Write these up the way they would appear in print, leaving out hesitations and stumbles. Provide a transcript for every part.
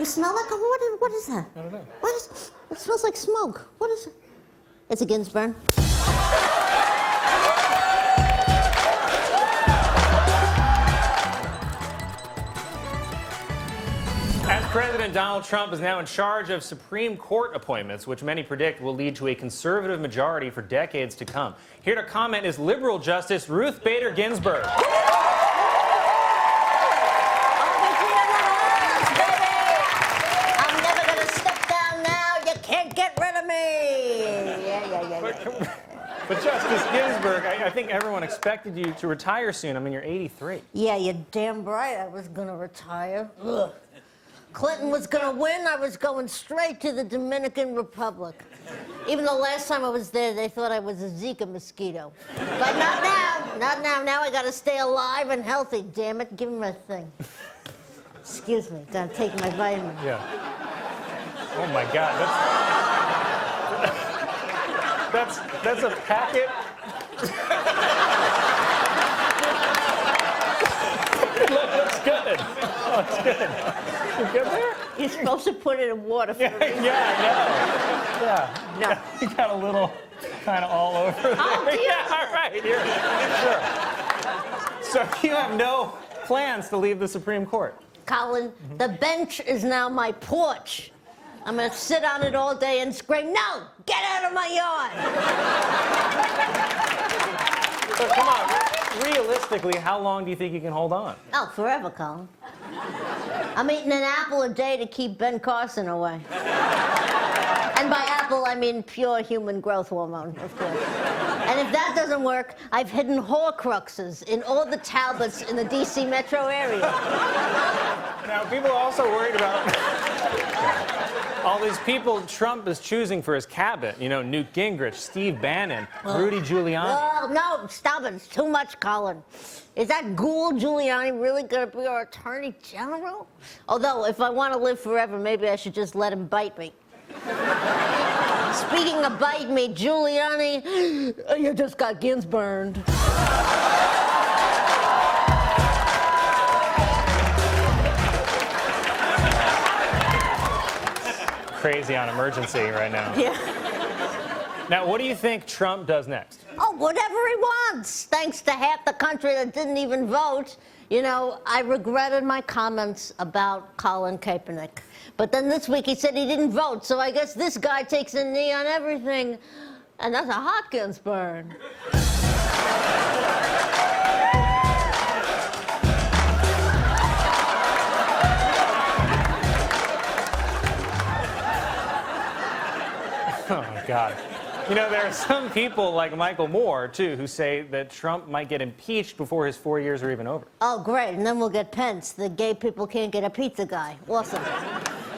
You smell like a, what is that? I don't know. It smells like smoke. What is it? It's a Ginsburg. As President Donald Trump is now in charge of Supreme Court appointments, which many predict will lead to a conservative majority for decades to come. Here to comment is liberal Justice Ruth Bader Ginsburg. I'm never gonna step down now. You can't get rid of me. Yeah. But Justice Ginsburg, I think everyone expected you to retire soon. I mean, you're 83. Yeah, you're damn right I was gonna retire. Ugh. Clinton was gonna win, I was going straight to the Dominican Republic. Even though last time I was there, they thought I was a Zika mosquito. But not now, not now. Now I gotta stay alive and healthy, damn it. Give me my thing. Excuse me, gotta take my vitamin. Yeah. Oh my God, that's a packet. Looks good. Oh, it's good. You good there? You're supposed to put it in water for a reason. Yeah, I know. Yeah. No. You got a little kind of all over there. Oh, dear. Yeah, all right. Sure. So you have no plans to leave the Supreme Court? Colin, the bench is now my porch. I'm gonna sit on it all day and scream, no, get out of my yard. So come on, realistically, how long do you think you can hold on? Oh, forever, Colin. I'm eating an apple a day to keep Ben Carson away. And by apple, I mean pure human growth hormone, of course. And if that doesn't work, I've hidden Horcruxes in all the Talbots in the D.C. metro area. Now, people are also worried about all these people Trump is choosing for his cabinet. You know, Newt Gingrich, Steve Bannon, Rudy Giuliani. Oh, no, stop it. It's too much, Colin. Is that ghoul Giuliani really going to be our attorney general? Although, if I want to live forever, maybe I should just let him bite me. Speaking of bite me, Giuliani, you just got Ginsburned. Crazy on emergency right now. Yeah. Now, what do you think Trump does next? Oh, whatever he wants, thanks to half the country that didn't even vote. You know, I regretted my comments about Colin Kaepernick. But then this week he said he didn't vote, so I guess this guy takes a knee on everything. And that's a Hopkins burn. Oh, my God. You know, there are some people like Michael Moore, too, who say that Trump might get impeached before his 4 years are even over. Oh, great. And then we'll get Pence, the gay people can't get a pizza guy. Awesome.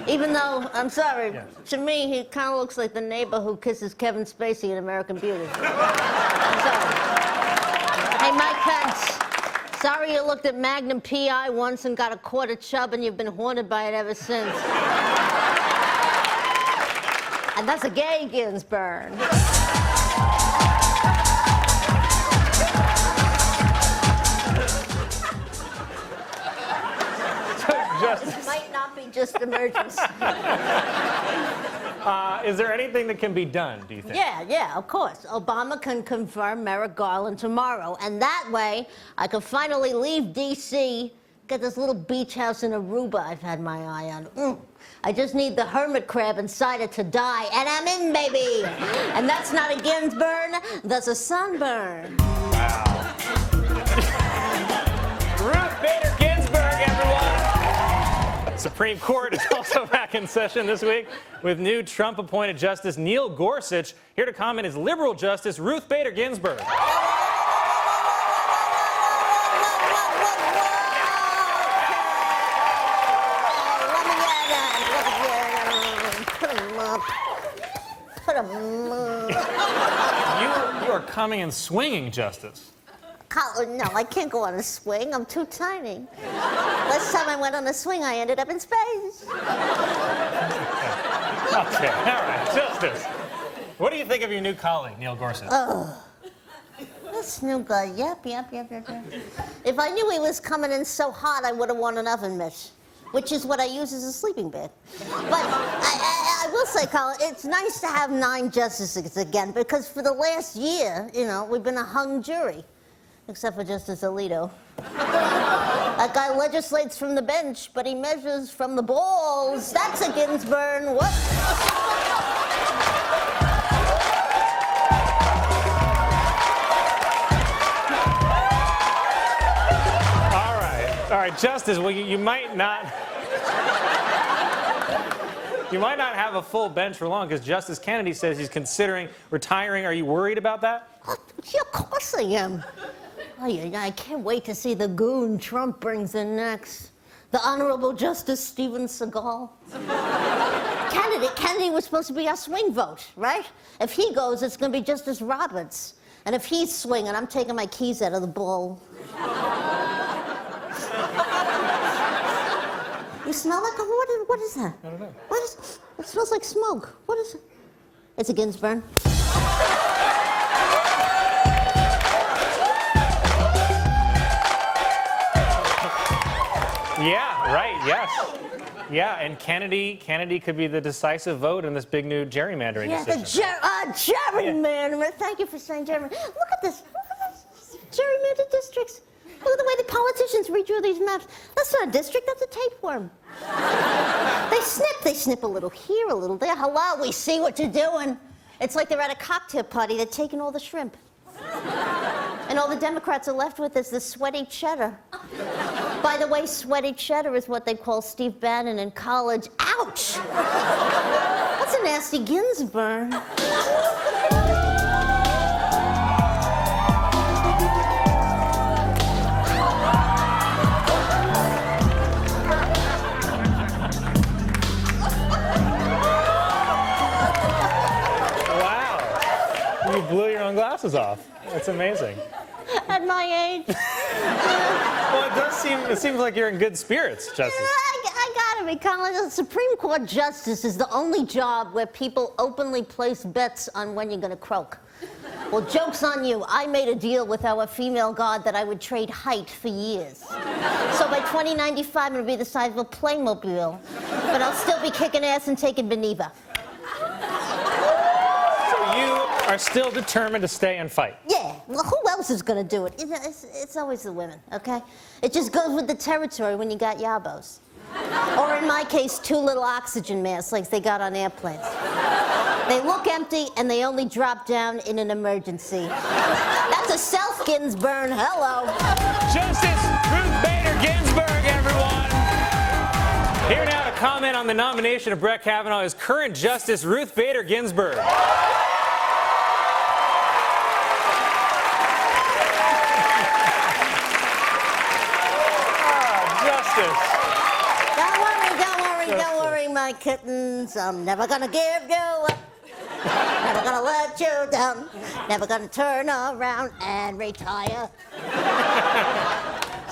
Even though, I'm sorry, to me, he kind of looks like the neighbor who kisses Kevin Spacey in American Beauty. I'm sorry. Hey, Mike Pence, sorry you looked at Magnum P.I. once and got a quarter chub and you've been haunted by it ever since. And that's a gay Ginsburg. It might not be just emergency. Is there anything that can be done, do you think? Yeah, of course. Obama can confirm Merrick Garland tomorrow, and that way I can finally leave D.C., get this little beach house in Aruba I've had my eye on. I just need the hermit crab inside it to die, and I'm in, baby! And that's not a Ginsburg, that's a sunburn. Wow. Ruth Bader Ginsburg, everyone! Supreme Court is also back in session this week with new Trump-appointed Justice Neil Gorsuch. Here to comment is liberal Justice Ruth Bader Ginsburg. You are coming and swinging, Justice. No, I can't go on a swing. I'm too tiny. Last time I went on a swing, I ended up in space. Okay, all right, Justice. What do you think of your new colleague, Neil Gorsuch? This new guy, yep. If I knew he was coming in so hot, I would have worn an oven mitt. which is what I use as a sleeping bag. But I will say, Colin, it's nice to have 9 justices again, because for the last year, we've been a hung jury, except for Justice Alito. That guy legislates from the bench, but he measures from the balls. That's a Ginsburg. What? All right, Justice, well, you might not... You might not have a full bench for long, because Justice Kennedy says he's considering retiring. Are you worried about that? Yeah, of course I am. Oh, yeah, I can't wait to see the goon Trump brings in next. The Honorable Justice Steven Seagal. Kennedy was supposed to be our swing vote, right? If he goes, it's going to be Justice Roberts. And if he's swinging, I'm taking my keys out of the bowl. You smell like a... What is that? I don't know. It smells like smoke. What is it? It's a Ginsburg. Yeah, right, yes. Yeah, and Kennedy could be the decisive vote in this big new gerrymandering decision. Gerrymandering. Yeah. Thank you for saying gerrymandering. Look at this. Gerrymandered districts. Look at the way the politicians redrew these maps. That's not a district, that's a tapeworm. They snip a little here, a little there. Hello, we see what you're doing. It's like they're at a cocktail party, they're taking all the shrimp. And all the Democrats are left with is the sweaty cheddar. By the way, sweaty cheddar is what they call Steve Bannon in college. Ouch! That's a nasty Ginsburg. You blew your own glasses off. That's amazing. At my age. Well, it seems like you're in good spirits, Justice. I gotta be, Colin. The Supreme Court justice is the only job where people openly place bets on when you're gonna croak. Well, joke's on you. I made a deal with our female guard that I would trade height for years. So by 2095, I'm gonna be the size of a Playmobil. But I'll still be kicking ass and taking Beneva. You are still determined to stay and fight. Yeah. Well, who else is going to do it? It's always the women, okay? It just goes with the territory when you got yabos. Or in my case, 2 little oxygen masks like they got on airplanes. They look empty and they only drop down in an emergency. That's a self-Ginsburg. Hello. Justice Ruth Bader Ginsburg, everyone. Here now to comment on the nomination of Brett Kavanaugh is current Justice Ruth Bader Ginsburg. Don't worry, my kittens. I'm never gonna give you up. Never gonna let you down. Never gonna turn around and retire.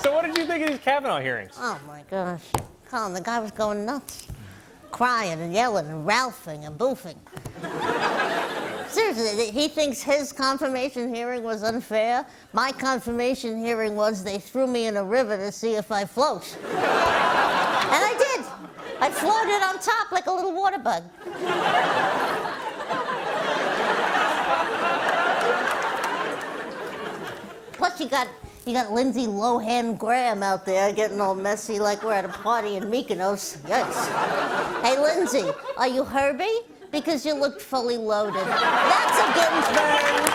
So what did you think of these Kavanaugh hearings? Oh, my gosh. Colin, the guy was going nuts. Crying and yelling and ralphing and boofing. Seriously, he thinks his confirmation hearing was unfair. My confirmation hearing was they threw me in a river to see if I float. And I did. I floated on top like a little water bug. Plus, you got Lindsay Lohan Graham out there getting all messy like we're at a party in Mykonos. Yes. Hey, Lindsay, are you Herbie? Because you looked fully loaded. That's a Ginsburg.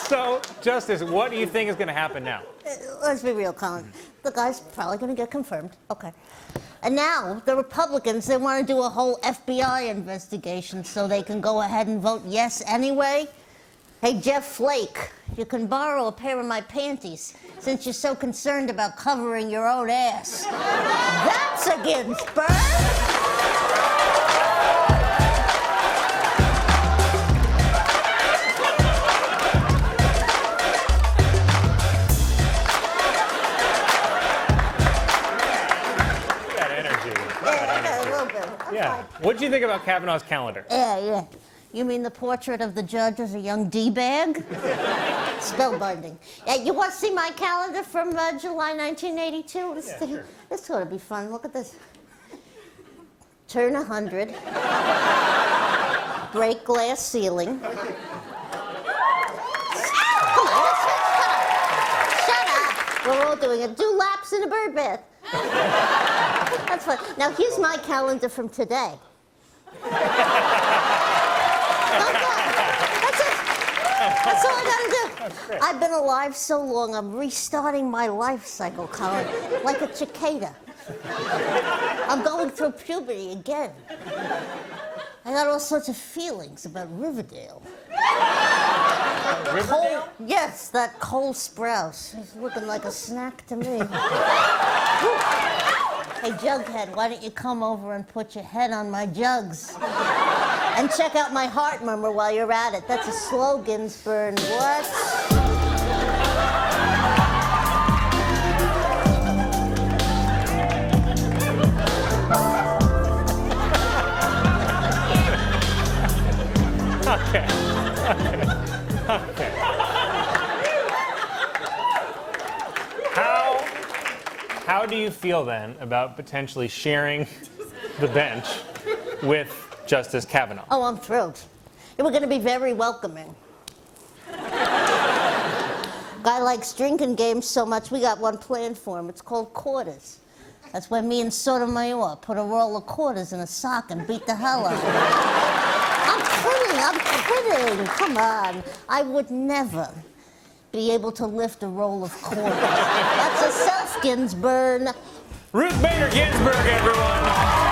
So, Justice, what do you think is going to happen now? Let's be real, Colin. The guy's probably going to get confirmed. Okay. And now, the Republicans, they want to do a whole FBI investigation so they can go ahead and vote yes anyway. Hey, Jeff Flake, you can borrow a pair of my panties since you're so concerned about covering your own ass. That's a Ginsburg. A little bit. Yeah. What do you think about Kavanaugh's calendar? Yeah. You mean the portrait of the judge as a young D-bag? Spellbinding. Yeah, you want to see my calendar from July 1982? This ought to be fun. Look at this. Turn 100. Break glass ceiling. Come on, shut up. We're all doing it. Do laps in a bird bath. That's fun. Now, here's my calendar from today. That's all I gotta do. I've been alive so long, I'm restarting my life cycle, Colin, like a cicada. I'm going through puberty again. I got all sorts of feelings about Riverdale. Riverdale? Yes, that Cole Sprouse. He's looking like a snack to me. Hey, Jughead, why don't you come over and put your head on my jugs? And check out my heart murmur while you're at it. That's a slow Ginsburg. What? Okay. How do you feel then about potentially sharing the bench with Justice Kavanaugh? Oh, I'm thrilled. We're going to be very welcoming. Guy likes drinking games so much, we got one planned for him. It's called quarters. That's where me and Sotomayor put a roll of quarters in a sock and beat the hell out of him. I'm kidding. Come on. I would never be able to lift a roll of quarters. That's a self-Ginsburg. Ruth Bader Ginsburg, everyone.